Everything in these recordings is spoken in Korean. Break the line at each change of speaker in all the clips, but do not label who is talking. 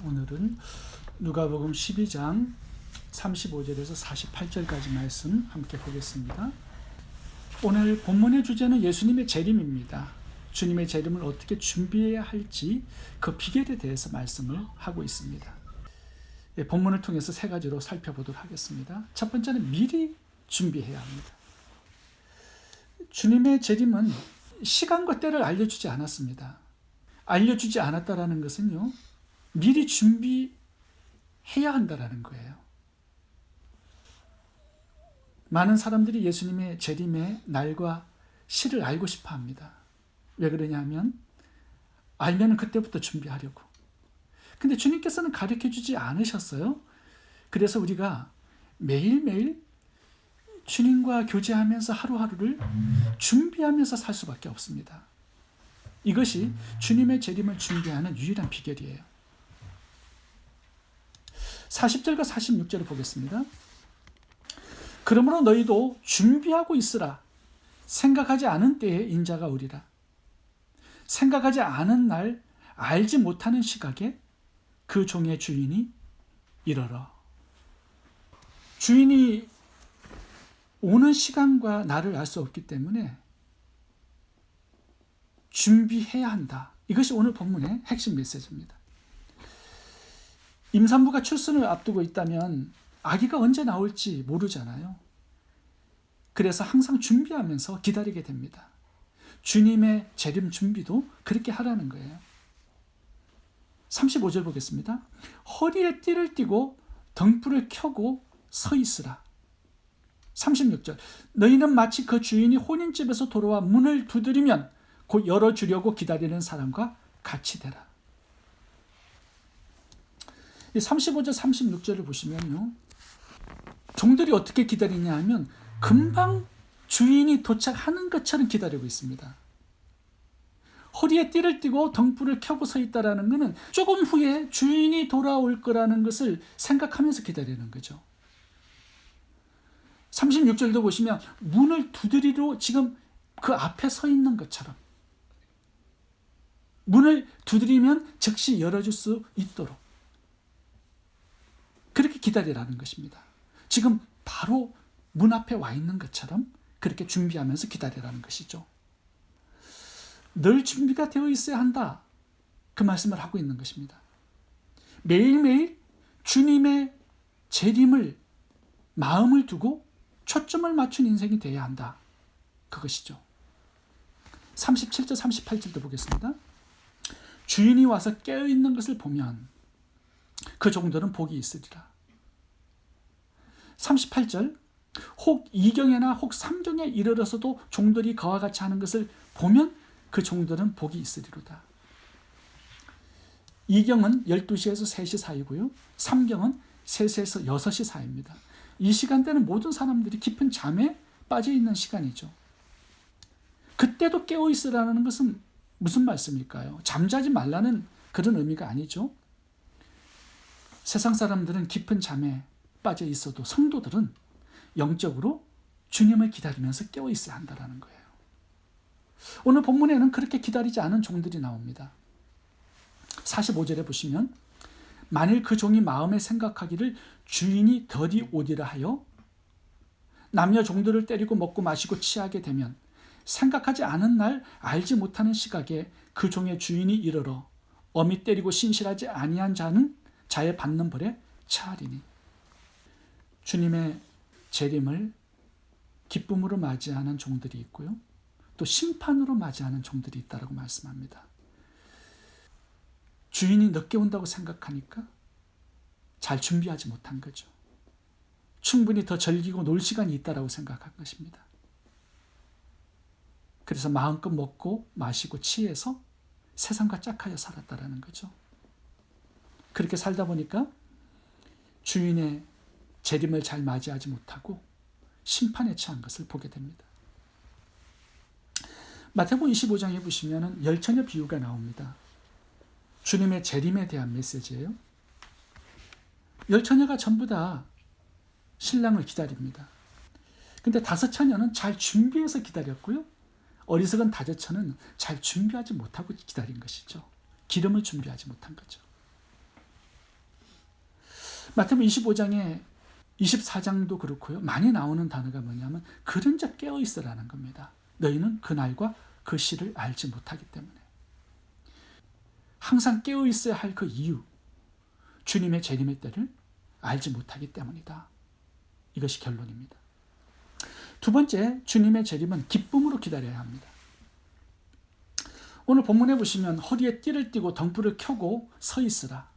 오늘은 누가복음 12장 35절에서 48절까지 말씀 함께 보겠습니다. 오늘 본문의 주제는 예수님의 재림입니다. 주님의 재림을 어떻게 준비해야 할지 그 비결에 대해서 말씀을 하고 있습니다. 본문을 통해서 세 가지로 살펴보도록 하겠습니다. 첫 번째는 미리 준비해야 합니다. 주님의 재림은 시간과 때를 알려주지 않았습니다. 알려주지 않았다라는 것은요, 미리 준비해야 한다라는 거예요. 많은 사람들이 예수님의 재림의 날과 시를 알고 싶어 합니다. 왜 그러냐면 알면 그때부터 준비하려고. 근데 주님께서는 가르쳐주지 않으셨어요. 그래서 우리가 매일매일 주님과 교제하면서 하루하루를 준비하면서 살 수밖에 없습니다. 이것이 주님의 재림을 준비하는 유일한 비결이에요. 40절과 46절을 보겠습니다. 그러므로 너희도 준비하고 있으라. 생각하지 않은 때에 인자가 오리라. 생각하지 않은 날, 알지 못하는 시각에 그 종의 주인이 이르러. 주인이 오는 시간과 날을 알 수 없기 때문에 준비해야 한다. 이것이 오늘 본문의 핵심 메시지입니다. 임산부가 출산을 앞두고 있다면 아기가 언제 나올지 모르잖아요. 그래서 항상 준비하면서 기다리게 됩니다. 주님의 재림 준비도 그렇게 하라는 거예요. 35절 보겠습니다. 허리에 띠를 띠고 등불을 켜고 서 있으라. 36절. 너희는 마치 그 주인이 혼인집에서 돌아와 문을 두드리면 곧 열어주려고 기다리는 사람과 같이 되라. 35절 36절을 보시면요, 종들이 어떻게 기다리냐 하면 금방 주인이 도착하는 것처럼 기다리고 있습니다. 허리에 띠를 띠고 등불을 켜고 서 있다라는 것은 조금 후에 주인이 돌아올 거라는 것을 생각하면서 기다리는 거죠. 36절도 보시면 문을 두드리러 지금 그 앞에 서 있는 것처럼 문을 두드리면 즉시 열어줄 수 있도록 그렇게 기다리라는 것입니다. 지금 바로 문 앞에 와 있는 것처럼 그렇게 준비하면서 기다리라는 것이죠. 늘 준비가 되어 있어야 한다. 그 말씀을 하고 있는 것입니다. 매일매일 주님의 재림을 마음을 두고 초점을 맞춘 인생이 되어야 한다. 그것이죠. 37절 38절도 보겠습니다. 주인이 와서 깨어있는 것을 보면 그 종들은 복이 있으리라. 38절. 혹 2경에나 혹 3경에 이르러서도 종들이 그와 같이 하는 것을 보면 그 종들은 복이 있으리로다. 2경은 12시에서 3시 사이고요. 3경은 3시에서 6시 사이입니다. 이 시간대는 모든 사람들이 깊은 잠에 빠져 있는 시간이죠. 그때도 깨어 있으라는 것은 무슨 말씀일까요? 잠자지 말라는 그런 의미가 아니죠. 세상 사람들은 깊은 잠에 빠져 있어도 성도들은 영적으로 주님을 기다리면서 깨어 있어야 한다는 거예요. 오늘 본문에는 그렇게 기다리지 않은 종들이 나옵니다. 45절에 보시면 만일 그 종이 마음에 생각하기를 주인이 더디 오리라 하여 남녀 종들을 때리고 먹고 마시고 취하게 되면 생각하지 않은 날 알지 못하는 시각에 그 종의 주인이 이르러 엄히 때리고 신실하지 아니한 자의 받는 벌에 처하리니. 주님의 재림을 기쁨으로 맞이하는 종들이 있고요, 또 심판으로 맞이하는 종들이 있다고 말씀합니다. 주인이 늦게 온다고 생각하니까 잘 준비하지 못한 거죠. 충분히 더 즐기고 놀 시간이 있다고 생각한 것입니다. 그래서 마음껏 먹고 마시고 취해서 세상과 짝하여 살았다라는 거죠. 그렇게 살다 보니까 주인의 재림을 잘 맞이하지 못하고 심판에 처한 것을 보게 됩니다. 마태복음 25장에 보시면 열처녀 비유가 나옵니다. 주님의 재림에 대한 메시지예요. 열처녀가 전부 다 신랑을 기다립니다. 근데 5처녀는 잘 준비해서 기다렸고요, 어리석은 5처는 잘 준비하지 못하고 기다린 것이죠. 기름을 준비하지 못한 거죠. 마태복음 25장에 24장도 그렇고요. 많이 나오는 단어가 뭐냐면 그런 자 깨어 있으라는 겁니다. 너희는 그날과 그 시를 알지 못하기 때문에. 항상 깨어 있어야 할 그 이유, 주님의 재림의 때를 알지 못하기 때문이다. 이것이 결론입니다. 두 번째, 주님의 재림은 기쁨으로 기다려야 합니다. 오늘 본문에 보시면 허리에 띠를 띠고 덩불을 켜고 서 있으라.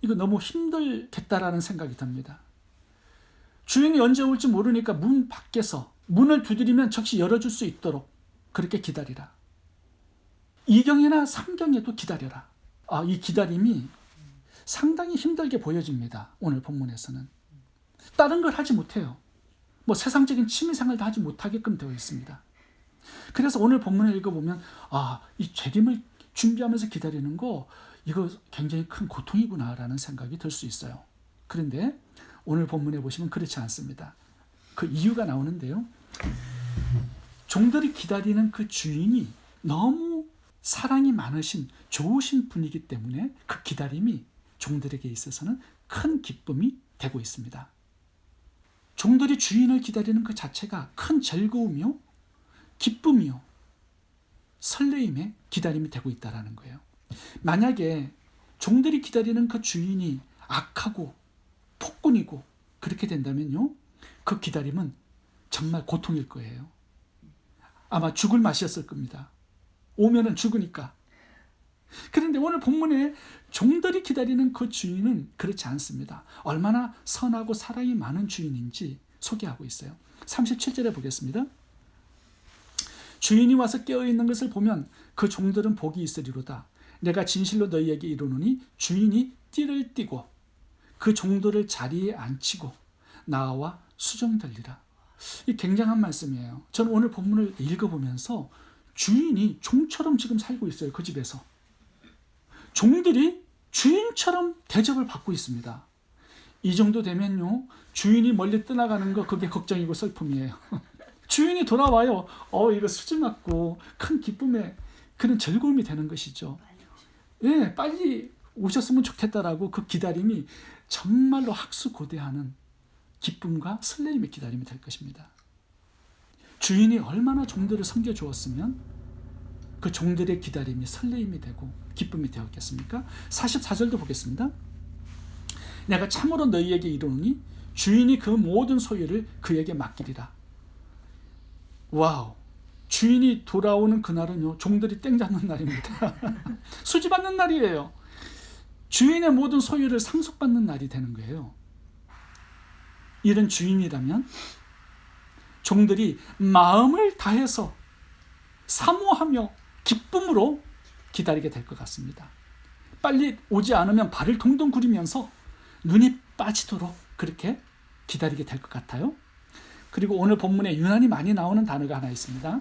이거 너무 힘들겠다라는 생각이 듭니다. 주인이 언제 올지 모르니까 문 밖에서 문을 두드리면 즉시 열어줄 수 있도록 그렇게 기다리라. 2경이나 3경에도 기다려라. 이 기다림이 상당히 힘들게 보여집니다. 오늘 본문에서는. 다른 걸 하지 못해요. 뭐 세상적인 취미생활도 하지 못하게끔 되어 있습니다. 그래서 오늘 본문을 읽어보면 이 재림을 준비하면서 기다리는 거 이거 굉장히 큰 고통이구나라는 생각이 들 수 있어요. 그런데 오늘 본문에 보시면 그렇지 않습니다. 그 이유가 나오는데요. 종들이 기다리는 그 주인이 너무 사랑이 많으신 좋으신 분이기 때문에 그 기다림이 종들에게 있어서는 큰 기쁨이 되고 있습니다. 종들이 주인을 기다리는 그 자체가 큰 즐거움이요, 기쁨이요, 설레임의 기다림이 되고 있다는 거예요. 만약에 종들이 기다리는 그 주인이 악하고 폭군이고 그렇게 된다면요, 그 기다림은 정말 고통일 거예요. 아마 죽을 맛이었을 겁니다. 오면은 죽으니까. 그런데 오늘 본문에 종들이 기다리는 그 주인은 그렇지 않습니다. 얼마나 선하고 사랑이 많은 주인인지 소개하고 있어요. 37절에 보겠습니다. 주인이 와서 깨어있는 것을 보면 그 종들은 복이 있으리로다. 내가 진실로 너희에게 이르노니 주인이 띠를 띠고 그 종들을 자리에 앉히고 나와 수정들리라. 이 굉장한 말씀이에요. 저는 오늘 본문을 읽어보면서 주인이 종처럼 지금 살고 있어요. 그 집에서. 종들이 주인처럼 대접을 받고 있습니다. 이 정도 되면요, 주인이 멀리 떠나가는 거 그게 걱정이고 슬픔이에요. 주인이 돌아와요. 이거 수지 맞고 큰 기쁨의 그런 즐거움이 되는 것이죠. 예, 빨리 오셨으면 좋겠다라고 그 기다림이 정말로 학수고대하는 기쁨과 설레임의 기다림이 될 것입니다. 주인이 얼마나 종들을 섬겨주었으면 그 종들의 기다림이 설레임이 되고 기쁨이 되었겠습니까? 44절도 보겠습니다. 내가 참으로 너희에게 이르노니 주인이 그 모든 소유를 그에게 맡기리라. 와우, 주인이 돌아오는 그날은요, 종들이 땡 잡는 날입니다. 수지받는 날이에요. 주인의 모든 소유를 상속받는 날이 되는 거예요. 이런 주인이라면 종들이 마음을 다해서 사모하며 기쁨으로 기다리게 될 것 같습니다. 빨리 오지 않으면 발을 동동 구리면서 눈이 빠지도록 그렇게 기다리게 될 것 같아요. 그리고 오늘 본문에 유난히 많이 나오는 단어가 하나 있습니다.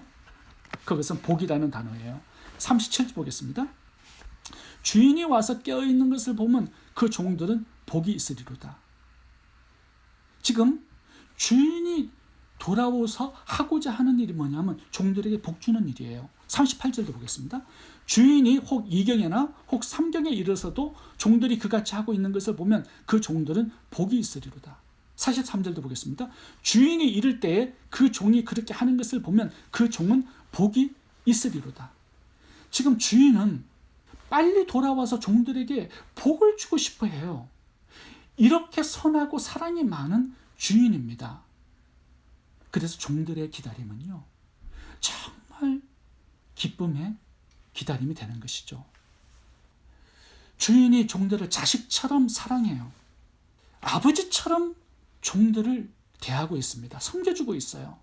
그것은 복이라는 단어예요. 37절 보겠습니다. 주인이 와서 깨어있는 것을 보면 그 종들은 복이 있으리로다. 지금 주인이 돌아오서 하고자 하는 일이 뭐냐면 종들에게 복 주는 일이에요. 38절도 보겠습니다. 주인이 혹 2경에나 혹 3경에 이르러서도 종들이 그같이 하고 있는 것을 보면 그 종들은 복이 있으리로다. 43절도 보겠습니다. 주인이 이를 때에 그 종이 그렇게 하는 것을 보면 그 종은 복이 있으리로다. 지금 주인은 빨리 돌아와서 종들에게 복을 주고 싶어 해요. 이렇게 선하고 사랑이 많은 주인입니다. 그래서 종들의 기다림은요, 정말 기쁨의 기다림이 되는 것이죠. 주인이 종들을 자식처럼 사랑해요. 아버지처럼 종들을 대하고 있습니다. 섬겨주고 있어요.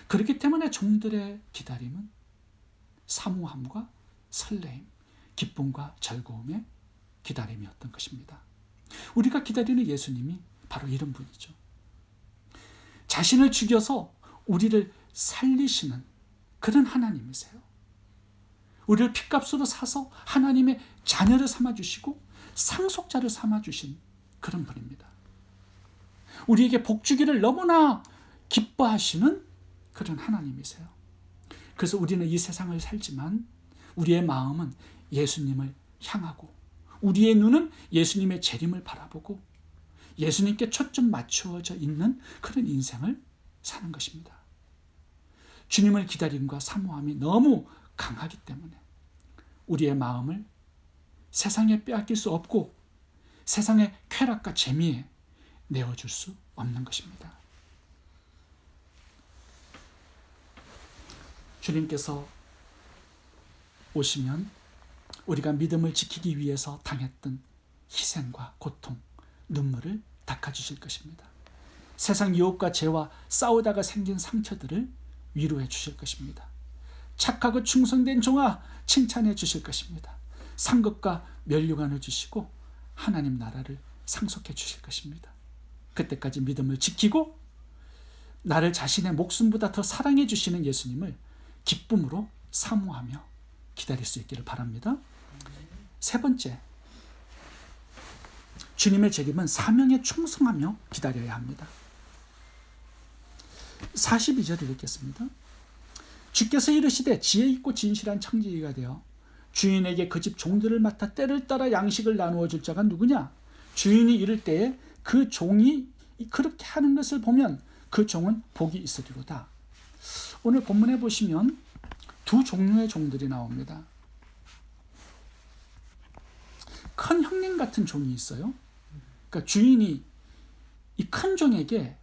그렇기 때문에 종들의 기다림은 사모함과 설레임, 기쁨과 즐거움의 기다림이었던 것입니다. 우리가 기다리는 예수님이 바로 이런 분이죠. 자신을 죽여서 우리를 살리시는 그런 하나님이세요. 우리를 핏값으로 사서 하나님의 자녀를 삼아주시고 상속자를 삼아주신 그런 분입니다. 우리에게 복 주기를 너무나 기뻐하시는 그런 하나님이세요. 그래서 우리는 이 세상을 살지만 우리의 마음은 예수님을 향하고 우리의 눈은 예수님의 재림을 바라보고 예수님께 초점 맞추어져 있는 그런 인생을 사는 것입니다. 주님을 기다림과 사모함이 너무 강하기 때문에 우리의 마음을 세상에 빼앗길 수 없고 세상의 쾌락과 재미에 내어줄 수 없는 것입니다. 주님께서 오시면 우리가 믿음을 지키기 위해서 당했던 희생과 고통, 눈물을 닦아주실 것입니다. 세상 유혹과 죄와 싸우다가 생긴 상처들을 위로해 주실 것입니다. 착하고 충성된 종아, 칭찬해 주실 것입니다. 상급과 면류관을 주시고 하나님 나라를 상속해 주실 것입니다. 그때까지 믿음을 지키고 나를 자신의 목숨보다 더 사랑해 주시는 예수님을 기쁨으로 사모하며 기다릴 수 있기를 바랍니다. 세 번째, 주님의 재림은 사명에 충성하며 기다려야 합니다. 42절을 읽겠습니다. 주께서 이르시되 지혜 있고 진실한 청지기가 되어 주인에게 그 집 종들을 맡아 때를 따라 양식을 나누어 줄 자가 누구냐? 주인이 이를 때에 그 종이 그렇게 하는 것을 보면 그 종은 복이 있으리로다. 오늘 본문에 보시면 두 종류의 종들이 나옵니다. 큰 형님 같은 종이 있어요. 그러니까 주인이 이 큰 종에게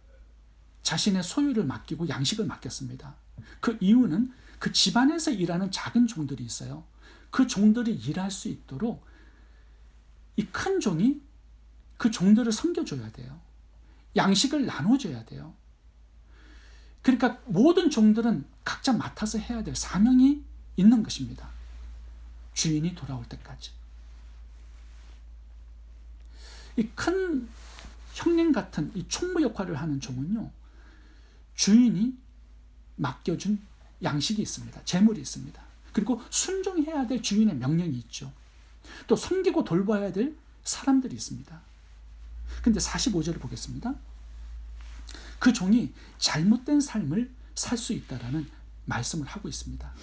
자신의 소유를 맡기고 양식을 맡겼습니다. 그 이유는 그 집안에서 일하는 작은 종들이 있어요. 그 종들이 일할 수 있도록 이 큰 종이 그 종들을 섬겨줘야 돼요. 양식을 나눠줘야 돼요. 그러니까 모든 종들은 각자 맡아서 해야 될 사명이 있는 것입니다. 주인이 돌아올 때까지. 이 큰 형님 같은 이 총무 역할을 하는 종은요, 주인이 맡겨준 양식이 있습니다. 재물이 있습니다. 그리고 순종해야 될 주인의 명령이 있죠. 또 섬기고 돌봐야 될 사람들이 있습니다. 근데 45절을 보겠습니다. 그 종이 잘못된 삶을 살 수 있다라는 말씀을 하고 있습니다.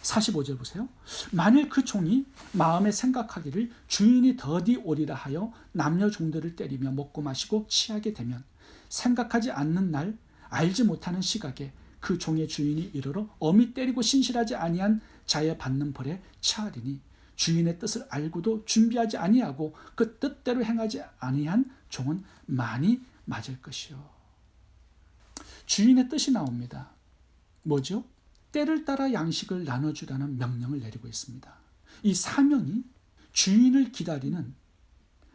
45절 보세요. 만일 그 종이 마음에 생각하기를 주인이 더디 오리라 하여 남녀 종들을 때리며 먹고 마시고 취하게 되면 생각하지 않는 날 알지 못하는 시각에 그 종의 주인이 이르러 엄히 때리고 신실하지 아니한 자의 받는 벌에 처하리니 주인의 뜻을 알고도 준비하지 아니하고 그 뜻대로 행하지 아니한 종은 많이 맞을 것이요. 주인의 뜻이 나옵니다. 뭐죠? 때를 따라 양식을 나눠주라는 명령을 내리고 있습니다. 이 사명이 주인을 기다리는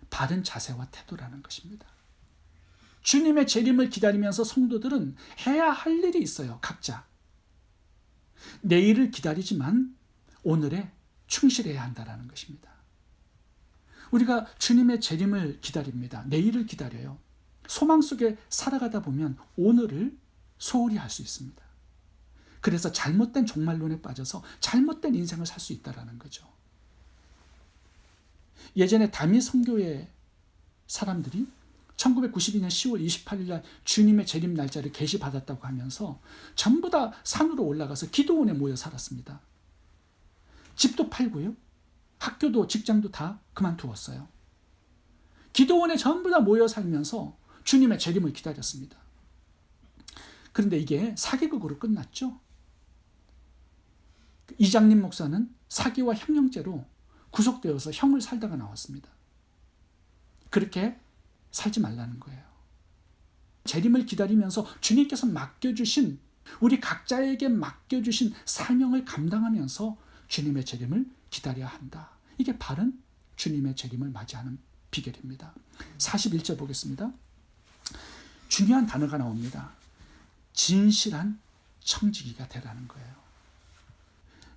바른 자세와 태도라는 것입니다. 주님의 재림을 기다리면서 성도들은 해야 할 일이 있어요. 각자. 내일을 기다리지만 오늘에 충실해야 한다는 것입니다. 우리가 주님의 재림을 기다립니다. 내일을 기다려요. 소망 속에 살아가다 보면 오늘을 소홀히 할 수 있습니다. 그래서 잘못된 종말론에 빠져서 잘못된 인생을 살 수 있다는 거죠. 예전에 다미 선교회 사람들이 1992년 10월 28일 날 주님의 재림 날짜를 계시받았다고 하면서 전부 다 산으로 올라가서 기도원에 모여 살았습니다. 집도 팔고요. 학교도 직장도 다 그만두었어요. 기도원에 전부 다 모여 살면서 주님의 재림을 기다렸습니다. 그런데 이게 사기극으로 끝났죠. 이장님 목사는 사기와 형령죄로 구속되어서 형을 살다가 나왔습니다. 그렇게 살지 말라는 거예요. 재림을 기다리면서 주님께서 맡겨주신, 우리 각자에게 맡겨주신 사명을 감당하면서 주님의 재림을 기다려야 한다. 이게 바른 주님의 재림을 맞이하는 비결입니다. 41절 보겠습니다. 중요한 단어가 나옵니다. 진실한 청지기가 되라는 거예요.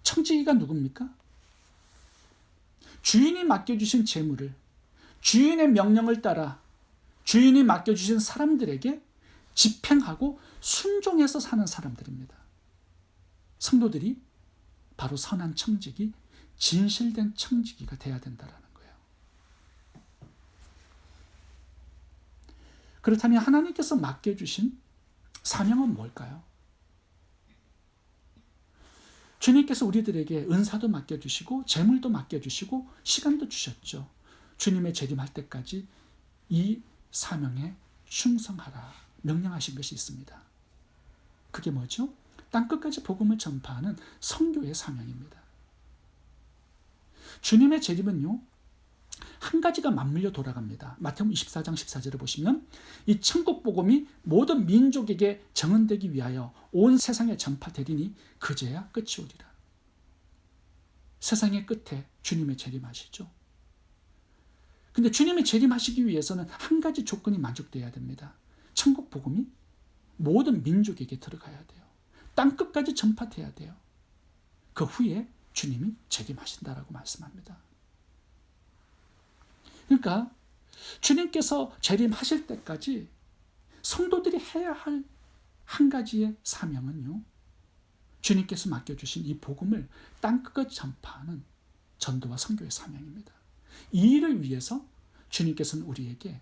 청지기가 누굽니까? 주인이 맡겨주신 재물을 주인의 명령을 따라 주인이 맡겨주신 사람들에게 집행하고 순종해서 사는 사람들입니다. 성도들이 바로 선한 청지기, 진실된 청지기가 돼야 된다는 거예요. 그렇다면 하나님께서 맡겨주신 사명은 뭘까요? 주님께서 우리들에게 은사도 맡겨주시고 재물도 맡겨주시고 시간도 주셨죠. 주님의 재림할 때까지 이 사명에 충성하라 명령하신 것이 있습니다. 그게 뭐죠? 땅끝까지 복음을 전파하는 선교의 사명입니다. 주님의 재림은요, 한 가지가 맞물려 돌아갑니다. 마태복음 24장 14절을 보시면 이 천국 복음이 모든 민족에게 정언되기 위하여 온 세상에 전파되리니 그제야 끝이 오리라. 세상의 끝에 주님의 재림하시죠. 근데 주님이 재림하시기 위해서는 한 가지 조건이 만족돼야 됩니다. 천국 복음이 모든 민족에게 들어가야 돼요. 땅끝까지 전파돼야 돼요. 그 후에 주님이 재림하신다라고 말씀합니다. 그러니까 주님께서 재림하실 때까지 성도들이 해야 할 한 가지의 사명은요, 주님께서 맡겨주신 이 복음을 땅끝까지 전파하는 전도와 선교의 사명입니다. 이 일을 위해서 주님께서는 우리에게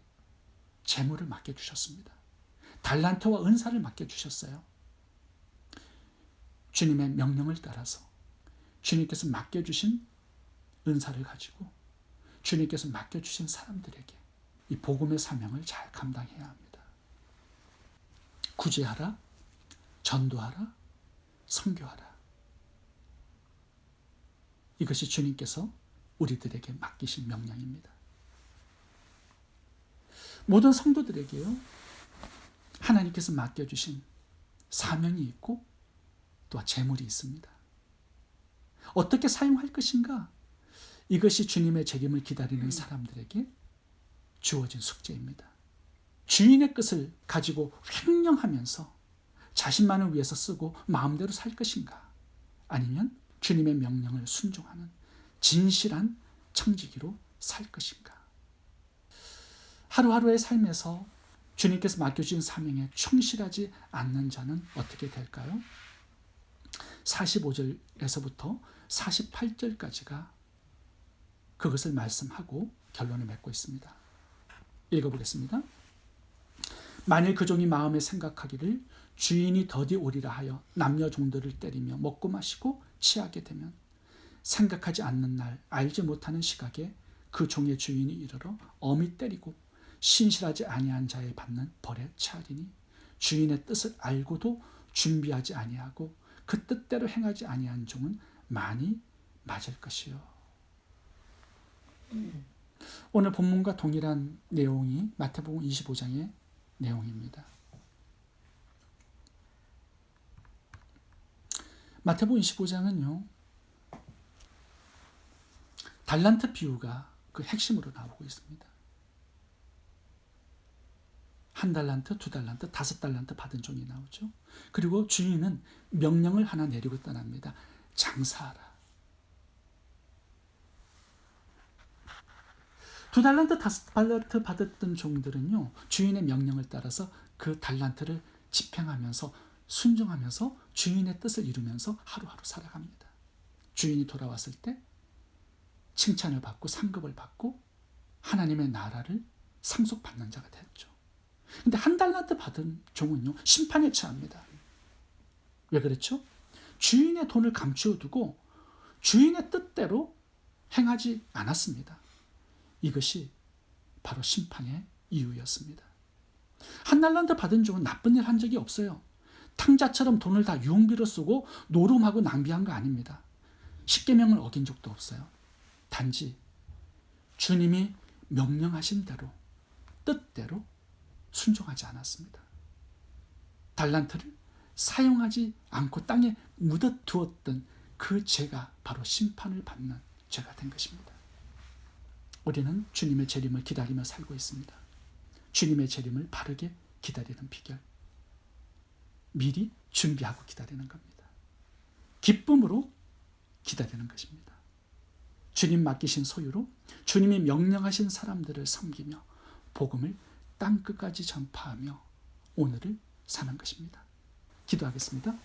재물을 맡겨주셨습니다. 달란트와 은사를 맡겨주셨어요. 주님의 명령을 따라서 주님께서 맡겨주신 은사를 가지고 주님께서 맡겨주신 사람들에게 이 복음의 사명을 잘 감당해야 합니다. 구제하라, 전도하라, 선교하라. 이것이 주님께서 우리들에게 맡기신 명령입니다. 모든 성도들에게요, 하나님께서 맡겨주신 사명이 있고 또 재물이 있습니다. 어떻게 사용할 것인가? 이것이 주님의 재림을 기다리는 사람들에게 주어진 숙제입니다. 주인의 뜻을 가지고 횡령하면서 자신만을 위해서 쓰고 마음대로 살 것인가? 아니면 주님의 명령을 순종하는 진실한 청지기로 살 것인가? 하루하루의 삶에서 주님께서 맡겨주신 사명에 충실하지 않는 자는 어떻게 될까요? 45절에서부터 48절까지가 그것을 말씀하고 결론을 맺고 있습니다. 읽어보겠습니다. 만일 그 종이 마음에 생각하기를 주인이 더디 오리라 하여 남녀 종들을 때리며 먹고 마시고 취하게 되면 생각하지 않는 날 알지 못하는 시각에 그 종의 주인이 이르러 엄히 때리고 신실하지 아니한 자에 받는 벌에 처하리니 주인의 뜻을 알고도 준비하지 아니하고 그 뜻대로 행하지 아니한 종은 많이 맞을 것이요. 오늘 본문과 동일한 내용이 마태복음 25장의 내용입니다. 마태복음 25장은요, 달란트 비유가 그 핵심으로 나오고 있습니다. 1달란트, 2달란트, 5달란트 받은 종이 나오죠. 그리고 주인은 명령을 하나 내리고 떠납니다. 장사하라. 2달란트, 5달란트 받았던 종들은요, 주인의 명령을 따라서 그 달란트를 집행하면서 순종하면서 주인의 뜻을 이루면서 하루하루 살아갑니다. 주인이 돌아왔을 때 칭찬을 받고 상급을 받고 하나님의 나라를 상속받는 자가 됐죠. 근데 1달란트 받은 종은요, 심판에 처합니다. 왜 그랬죠? 주인의 돈을 감추어 두고 주인의 뜻대로 행하지 않았습니다. 이것이 바로 심판의 이유였습니다. 1달란트 받은 종은 나쁜 일 한 적이 없어요. 탕자처럼 돈을 다 유흥비로 쓰고 노름하고 낭비한 거 아닙니다. 십계명을 어긴 적도 없어요. 단지 주님이 명령하신 대로 뜻대로 순종하지 않았습니다. 달란트를 사용하지 않고 땅에 묻어두었던 그 죄가 바로 심판을 받는 죄가 된 것입니다. 우리는 주님의 재림을 기다리며 살고 있습니다. 주님의 재림을 바르게 기다리는 비결, 미리 준비하고 기다리는 겁니다. 기쁨으로 기다리는 것입니다. 주님 맡기신 소유로 주님이 명령하신 사람들을 섬기며 복음을 땅끝까지 전파하며 오늘을 사는 것입니다. 기도하겠습니다.